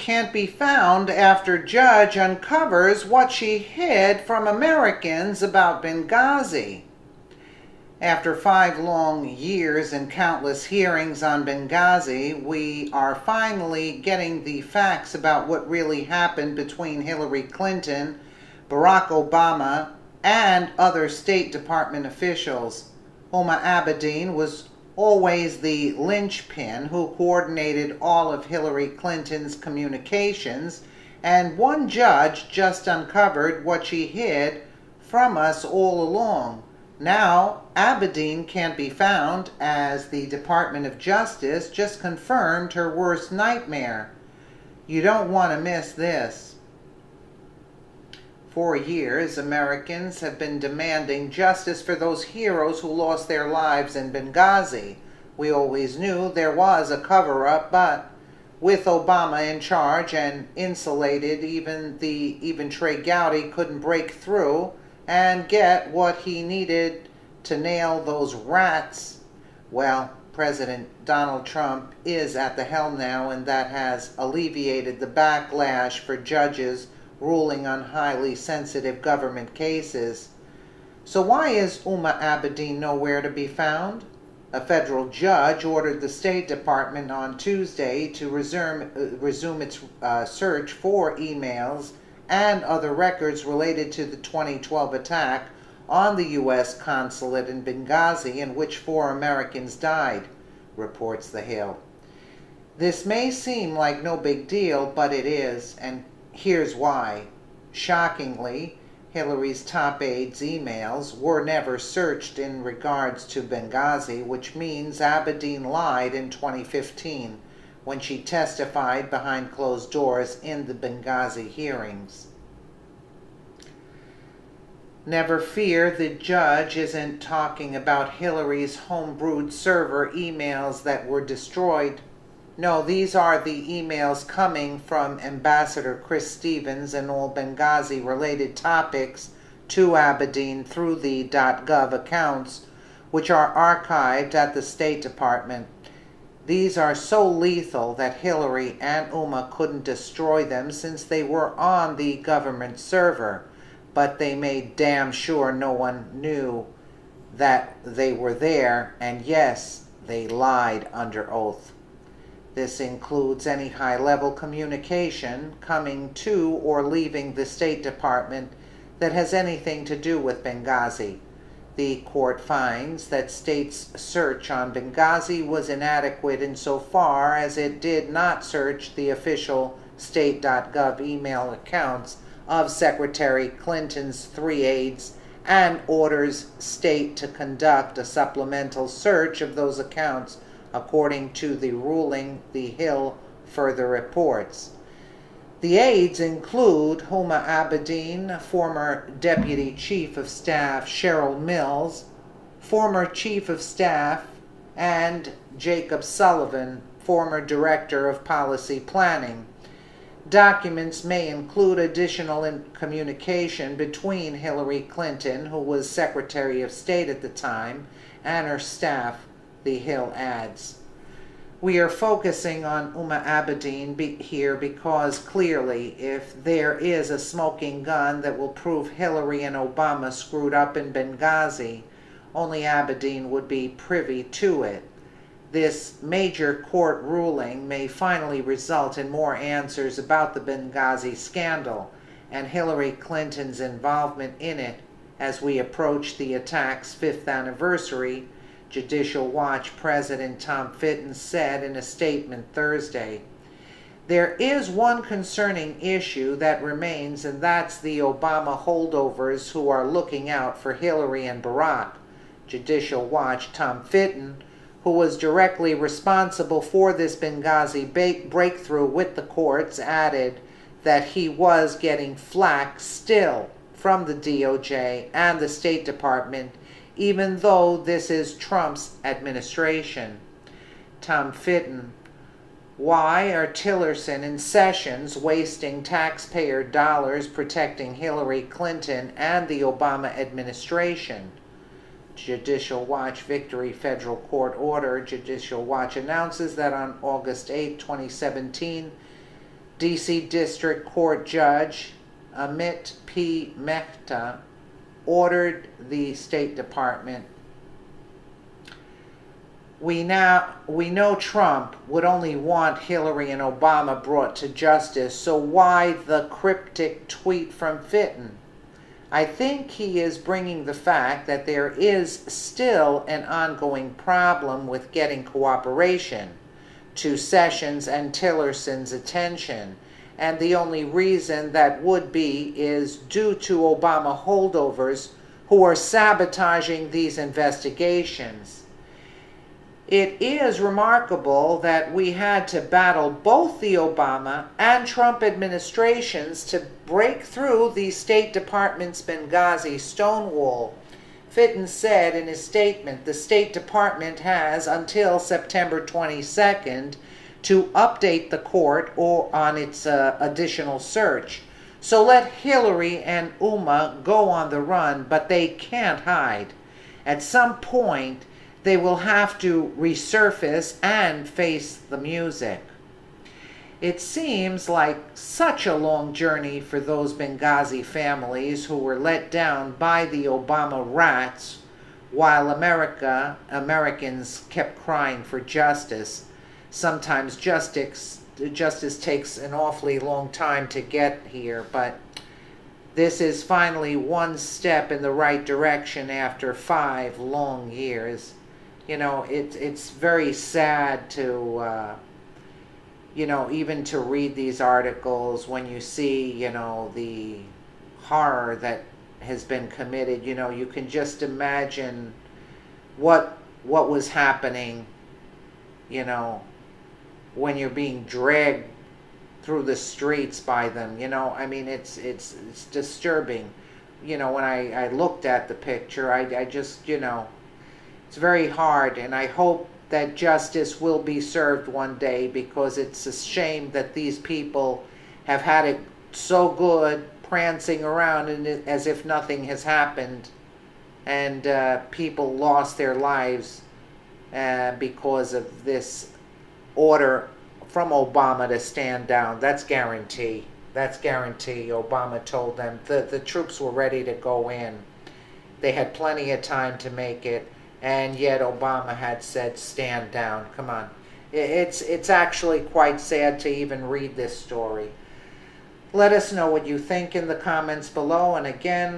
can't be found after judge uncovers what she hid from Americans about Benghazi. After 5 long years and countless hearings on Benghazi, we are finally getting the facts about what really happened between Hillary Clinton, Barack Obama, and other State Department officials. Huma Abedine was always the linchpin who coordinated all of Hillary Clinton's communications, and one judge just uncovered what she hid from us all along. Now, Abedine can't be found, as the Department of Justice just confirmed her worst nightmare. You don't want to miss this. For years, Americans have been demanding justice for those heroes who lost their lives in Benghazi. We always knew there was a cover-up, but with Obama in charge and insulated, even Trey Gowdy couldn't break through and get what he needed to nail those rats. Well, President Donald Trump is at the helm now, and that has alleviated the backlash for judges ruling on highly sensitive government cases. So why is Huma Abedine nowhere to be found? A federal judge ordered the State Department on Tuesday to resume its search for emails and other records related to the 2012 attack on the U.S. consulate in Benghazi, in which 4 Americans died, reports The Hill. This may seem like no big deal, but it is, and here's why. Shockingly, Hillary's top aides' emails were never searched in regards to Benghazi, which means Abedine lied in 2015 when she testified behind closed doors in the Benghazi hearings. Never fear, the judge isn't talking about Hillary's homebrewed server emails that were destroyed. No, these are the emails coming from Ambassador Chris Stevens and all Benghazi-related topics to Abedine through the .gov accounts, which are archived at the State Department. These are so lethal that Hillary and Huma couldn't destroy them since they were on the government server, but they made damn sure no one knew that they were there, and yes, they lied under oath. This includes any high-level communication coming to or leaving the State Department that has anything to do with Benghazi. The court finds that State's search on Benghazi was inadequate insofar as it did not search the official state.gov email accounts of Secretary Clinton's 3 aides and orders State to conduct a supplemental search of those accounts, according to the ruling, The Hill further reports. The aides include Huma Abedine, former Deputy Chief of Staff Cheryl Mills, former Chief of Staff, and Jacob Sullivan, former Director of Policy Planning. Documents may include additional communication between Hillary Clinton, who was Secretary of State at the time, and her staff, The Hill adds. We are focusing on Huma Abedine here because clearly, if there is a smoking gun that will prove Hillary and Obama screwed up in Benghazi, only Abedine would be privy to it. This major court ruling may finally result in more answers about the Benghazi scandal and Hillary Clinton's involvement in it as we approach the attack's 5th anniversary, Judicial Watch President Tom Fitton said in a statement Thursday. There is one concerning issue that remains, and that's the Obama holdovers who are looking out for Hillary and Barack. Judicial Watch Tom Fitton, who was directly responsible for this Benghazi breakthrough with the courts, added that he was getting flack still from the DOJ and the State Department, even though this is Trump's administration. Tom Fitton: why are Tillerson and Sessions wasting taxpayer dollars protecting Hillary Clinton and the Obama administration? Judicial Watch Victory Federal Court Order. Judicial Watch announces that on August 8, 2017, D.C. District Court Judge Amit P. Mehta ordered the State Department. We know Trump would only want Hillary and Obama brought to justice, so why the cryptic tweet from Fitton? I think he is bringing the fact that there is still an ongoing problem with getting cooperation to Sessions and Tillerson's attention, and the only reason that would be is due to Obama holdovers who are sabotaging these investigations. It is remarkable that we had to battle both the Obama and Trump administrations to break through the State Department's Benghazi stonewall. Fitton said in his statement, the State Department has until September 22nd to update the court or on its additional search. So let Hillary and Huma go on the run, but they can't hide. At some point, they will have to resurface and face the music. It seems like such a long journey for those Benghazi families who were let down by the Obama rats while Americans kept crying for justice. Sometimes justice takes an awfully long time to get here, but this is finally one step in the right direction after 5 long years. You know, it's very sad to, even to read these articles when you see, the horror that has been committed. You can just imagine what was happening, when you're being dragged through the streets by them. I mean, it's disturbing. When I looked at the picture, I just, it's very hard, and I hope that justice will be served one day, because it's a shame that these people have had it so good prancing around as if nothing has happened, and people lost their lives because of this order from Obama to stand down. That's guarantee. That's guarantee. Obama told them the troops were ready to go in. They had plenty of time to make it. And yet Obama had said, stand down. Come on. It's actually quite sad to even read this story. Let us know what you think in the comments below. And again,